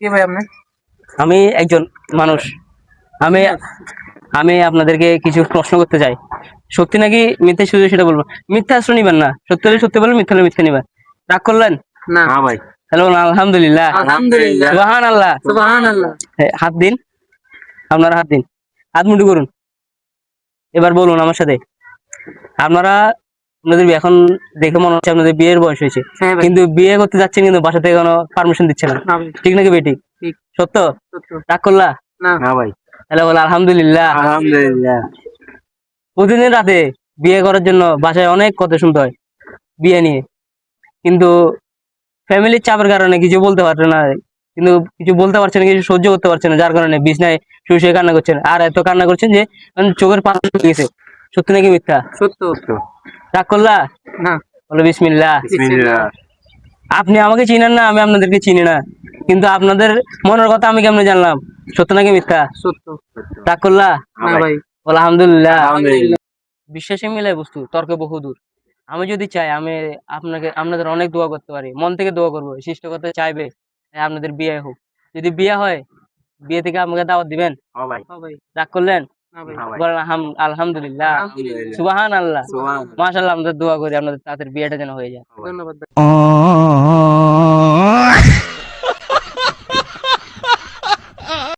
কে ভাই আপনি? আমি একজন মানুষ। আমি আমি আপনাদেরকে কিছু প্রশ্ন করতে চাই। সত্যি নাকি মিথ্যে, শুধু সেটা বলবো। মিথ্যা আশ্রয় নিবেন না, সত্যি হলে সত্যি বলবেন, মিথ্যা হলে মিথ্যা নিবেন। রাগ করলেন? না ভাই। হ্যালো, আলহামদুলিল্লাহ। আলহামদুলিল্লাহ। সুবহানাল্লাহ। সুবহানাল্লাহ। হাত দিন, আপনারা হাত দিন, হাত মুঠো করুন। এবার বলুন আমার সাথে, আপনারা আপনাদের এখন দেখে মনে হচ্ছে আপনাদের বিয়ের বয়স হয়েছে, হ্যাঁ ভাই। কিন্তু বিয়ে করতে যাচ্ছেন কিন্তু বাসা থেকে কোনো পারমিশন দিচ্ছে না। না ভাই। ঠিক নাকি বেটি? ঠিক। সত্য? সত্য। রাগ করলা? না ভাই। তাহলে বলো আলহামদুলিল্লাহ। আলহামদুলিল্লাহ। প্রতিদিন রাতে বিয়ে করার জন্য বাসায় অনেক কথা শুনতে হয় বিয়ে নিয়ে, কিন্তু ফ্যামিলির চাপের কারণে কিছু বলতে পারছে না, কিন্তু কিছু বলতে পারছে না, কিছু সহ্য করতে পারছে না, যার কারণে বিছনায় শুয়ে শুয়ে কান্না করছেন। আর এত কান্না করছেন যে চোখের পানি উঠে গেছে। সত্যি নাকি মিথ্যা? সত্য। রাগ করলা? না। বলো বিসমিল্লাহ। বিসমিল্লাহ। আপনি আমাকে চিনেন না, আমি আপনাদেরকে চিনি না, কিন্তু আপনাদের মনের কথা আমি কেমনে জানলাম? সত্য নাকি মিথ্যা? সত্য। রাগ করলা? না ভাই। বলো আলহামদুলিল্লাহ। আলহামদুলিল্লাহ। বিশ্বাসে মিলে বস্তু, তর্কে বহুদূর। আমি যদি চাই, আমি আপনাদের অনেক দোয়া করতে পারি, মন থেকে দোয়া করবো, সৃষ্টিকর্তা চাইবে আপনাদের বিয়ে হোক। যদি বিয়ে হয়, বিয়ে থেকে আমাকে দাওয়াত দিবেন? ভাই। রাগ করলেন? না ভাই। বলেন আলহামদুলিল্লাহ। আলহামদুলিল্লাহ। সুবহানাল্লাহ। সুবহানাল্লাহ। মাশাআল্লাহ। আমাদের দোয়া করি আপনাদের তাদের বিয়েটা যেন হয়ে যায়। ধন্যবাদ ভাই।